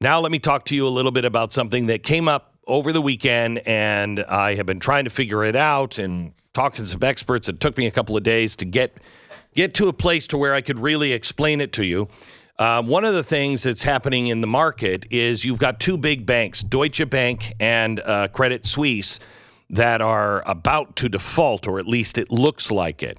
Now let me talk to you a little bit about something that came up over the weekend, and I have been trying to figure it out and talk to some experts. It took me a couple of days to get to a place to where I could really explain it to you. One of the things that's happening in the market is you've got two big banks, Deutsche Bank and Credit Suisse, that are about to default, or at least it looks like it.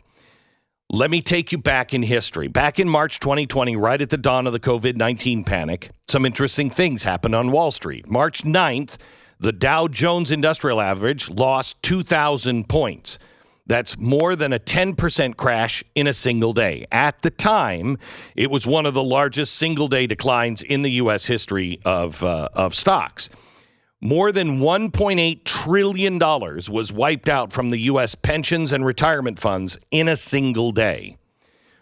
Let me take you back in history. Back in March 2020, right at the dawn of the COVID-19 panic, some interesting things happened on Wall Street. March 9th, the Dow Jones Industrial Average lost 2,000 points. That's more than a 10% crash in a single day. At the time, it was one of the largest single-day declines in the U.S. history of stocks. More than $1.8 trillion was wiped out from the U.S. pensions and retirement funds in a single day.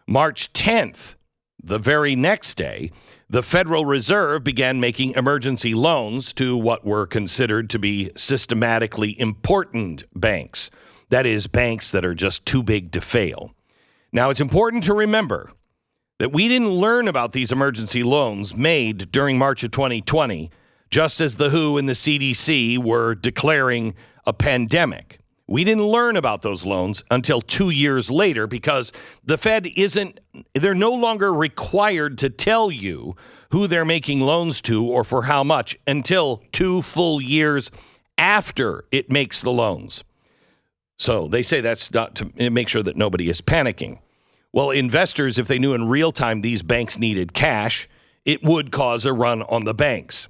March 10th, the very next day, the Federal Reserve began making emergency loans to what were considered to be systematically important banks. That is, banks that are just too big to fail. Now, it's important to remember that we didn't learn about these emergency loans made during March of 2020, just as the WHO and the CDC were declaring a pandemic. We didn't learn about those loans until 2 years later because the Fed they're no longer required to tell you who they're making loans to or for how much until 2 full years after it makes the loans. So they say that's not to make sure that nobody is panicking. Well, investors, if they knew in real time these banks needed cash, it would cause a run on the banks.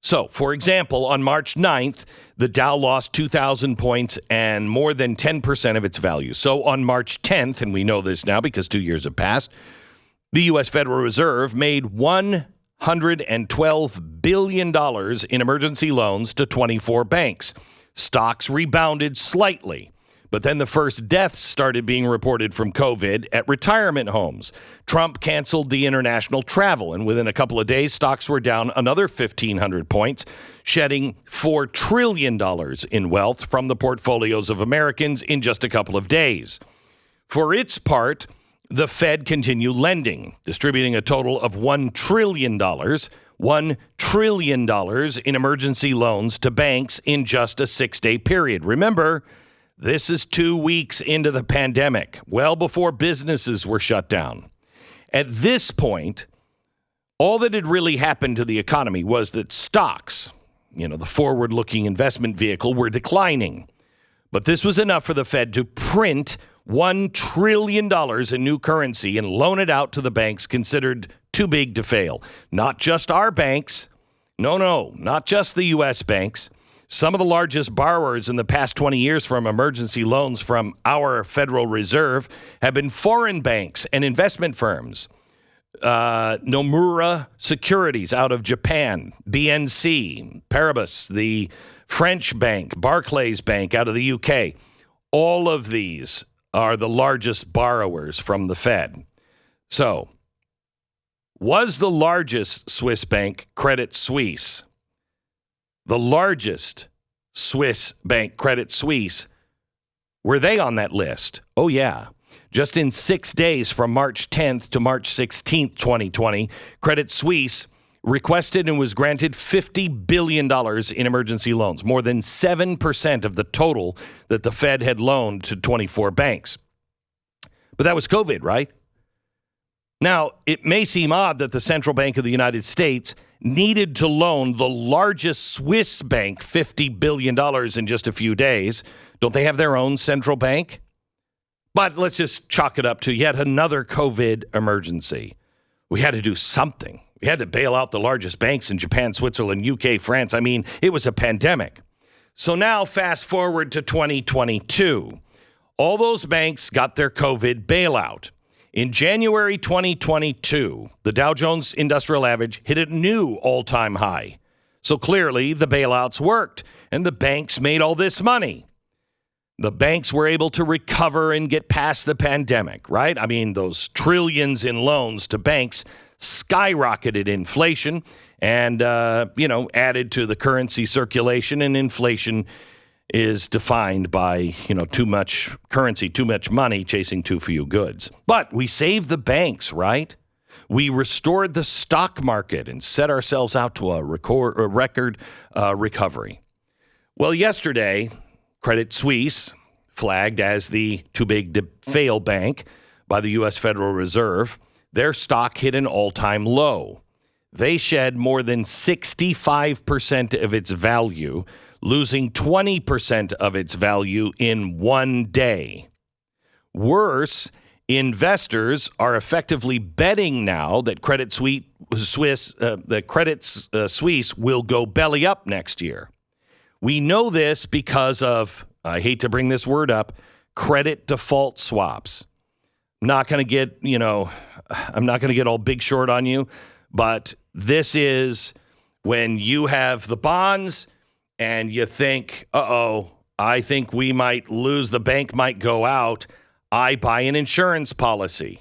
So, for example, on March 9th, the Dow lost 2,000 points and more than 10% of its value. So on March 10th, and we know this now because 2 years have passed, the U.S. Federal Reserve made $112 billion in emergency loans to 24 banks. Stocks rebounded slightly. But then the first deaths started being reported from COVID at retirement homes. Trump canceled the international travel, and within a couple of days, stocks were down another 1,500 points, shedding $4 trillion in wealth from the portfolios of Americans in just a couple of days. For its part, the Fed continued lending, distributing a total of $1 trillion in emergency loans to banks in just a 6-day period. Remember, this is 2 weeks into the pandemic, well before businesses were shut down. At this point, all that had really happened to the economy was that stocks, the forward-looking investment vehicle, were declining. But this was enough for the Fed to print $1 trillion in new currency and loan it out to the banks considered too big to fail. Not just our banks. No, not just the U.S. banks. Some of the largest borrowers in the past 20 years from emergency loans from our Federal Reserve have been foreign banks and investment firms. Nomura Securities out of Japan, BNC, Paribas, the French bank, Barclays Bank out of the UK. All of these are the largest borrowers from the Fed. So, was the largest Swiss bank Credit Suisse? The largest Swiss bank, Credit Suisse, were they on that list? Oh, yeah. Just in 6 days from March 10th to March 16th, 2020, Credit Suisse requested and was granted $50 billion in emergency loans, more than 7% of the total that the Fed had loaned to 24 banks. But that was COVID, right? Now, it may seem odd that the Central Bank of the United States needed to loan the largest Swiss bank $50 billion in just a few days. Don't they have their own central bank? But let's just chalk it up to yet another COVID emergency. We had to do something. We had to bail out the largest banks in Japan, Switzerland, UK, France. I mean, it was a pandemic. So now fast forward to 2022. All those banks got their COVID bailout. In January 2022, the Dow Jones Industrial Average hit a new all-time high. So clearly, the bailouts worked, and the banks made all this money. The banks were able to recover and get past the pandemic, right? I mean, those trillions in loans to banks skyrocketed inflation and, added to the currency circulation, and inflation is defined by, too much currency, too much money chasing too few goods. But we saved the banks, right? We restored the stock market and set ourselves out to a record recovery. Well, yesterday, Credit Suisse, flagged as the too big to fail bank by the U.S. Federal Reserve, their stock hit an all-time low. They shed more than 65% of its value, losing 20% of its value in one day. Worse, investors are effectively betting now that Credit Suisse will go belly up next year. We know this because of, I hate to bring this word up, credit default swaps. I'm not going to get all big short on you, but this is when you have the bonds and you think, I think we might lose, the bank might go out. I buy an insurance policy,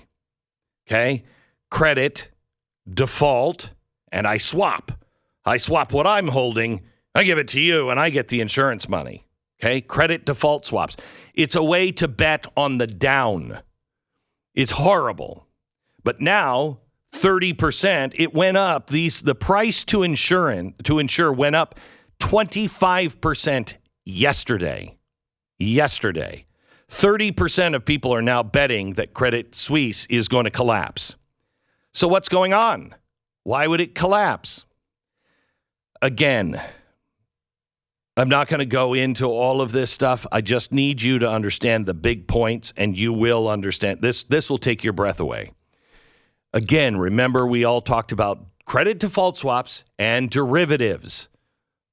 okay? Credit, default, and I swap. I swap what I'm holding, I give it to you, and I get the insurance money, okay? Credit default swaps. It's a way to bet on the down. It's horrible. But now, 30%, it went up. The price to insure went up 25% yesterday. 30% of people are now betting that Credit Suisse is going to collapse. So what's going on? Why would it collapse? Again, I'm not going to go into all of this stuff. I just need you to understand the big points, and you will understand. This will take your breath away. Again, remember we all talked about credit default swaps and derivatives.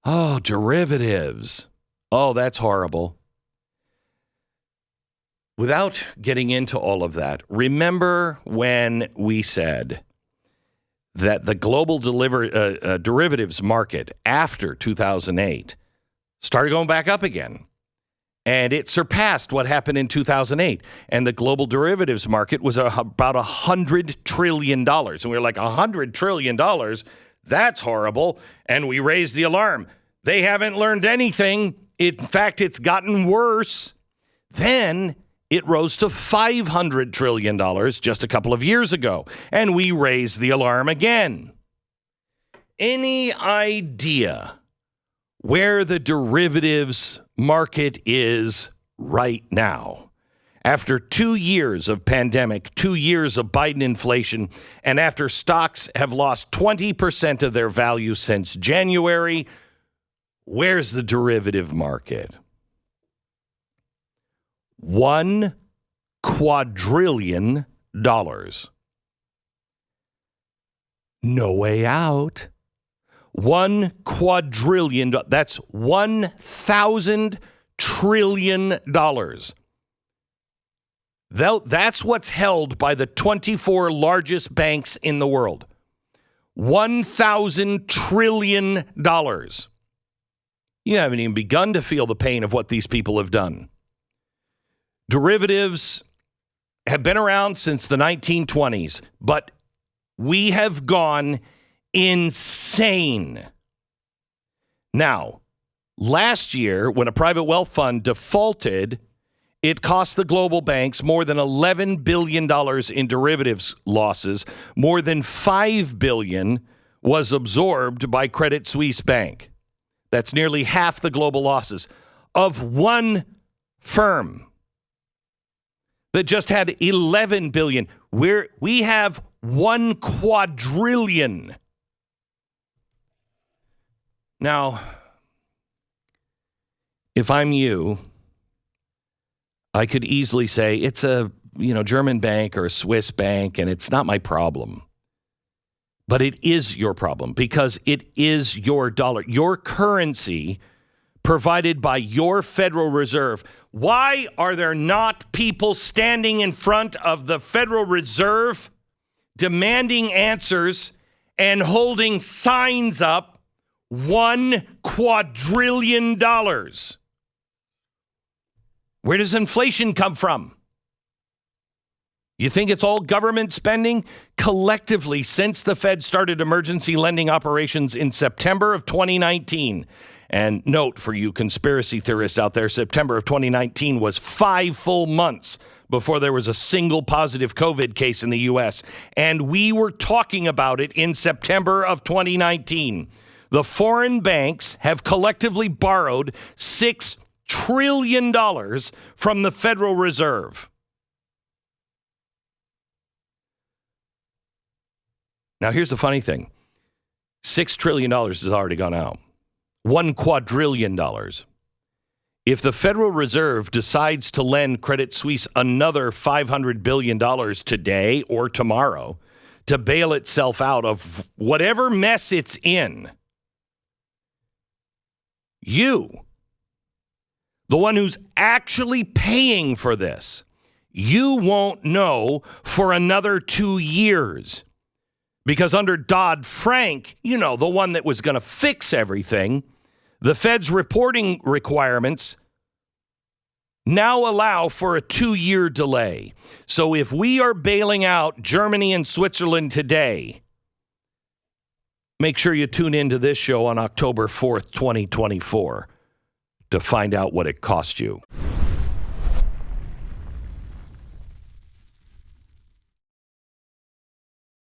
Oh, derivatives. Oh, that's horrible. Without getting into all of that, remember when we said that the global derivatives market after 2008 started going back up again, and it surpassed what happened in 2008. And the global derivatives market was about $100 trillion. And we were like, $100 trillion? That's horrible. And we raised the alarm. They haven't learned anything. In fact, it's gotten worse. Then it rose to $500 trillion just a couple of years ago, and we raised the alarm again. Any idea where the derivatives market is right now? After 2 years of pandemic, 2 years of Biden inflation, and after stocks have lost 20% of their value since January, where's the derivative market? $1 quadrillion. No way out. $1 quadrillion. That's 1,000 trillion dollars. That's what's held by the 24 largest banks in the world. $1,000 trillion. You haven't even begun to feel the pain of what these people have done. Derivatives have been around since the 1920s, but we have gone insane. Now, last year, when a private wealth fund defaulted, it cost the global banks more than $11 billion in derivatives losses. More than $5 billion was absorbed by Credit Suisse Bank. That's nearly half the global losses of one firm that just had $11 billion. We have $1 quadrillion. Now, if I'm you, I could easily say it's a German bank or a Swiss bank, and it's not my problem. But it is your problem because it is your dollar, your currency provided by your Federal Reserve. Why are there not people standing in front of the Federal Reserve demanding answers and holding signs up? $1 quadrillion. Where does inflation come from? You think it's all government spending? Collectively, since the Fed started emergency lending operations in September of 2019, And note for you conspiracy theorists out there, September of 2019 was 5 full months before there was a single positive COVID case in the U.S. And we were talking about it in September of 2019. The foreign banks have collectively borrowed $6 trillion from the Federal Reserve. Now, here's the funny thing. $6 trillion has already gone out. $1 quadrillion. If the Federal Reserve decides to lend Credit Suisse another $500 billion today or tomorrow to bail itself out of whatever mess it's in, you, the one who's actually paying for this, you won't know for another 2 years. Because under Dodd-Frank, you know, the one that was going to fix everything, the Fed's reporting requirements now allow for a 2-year delay. So if we are bailing out Germany and Switzerland today, make sure you tune into this show on October 4th, 2024 to find out what it cost you.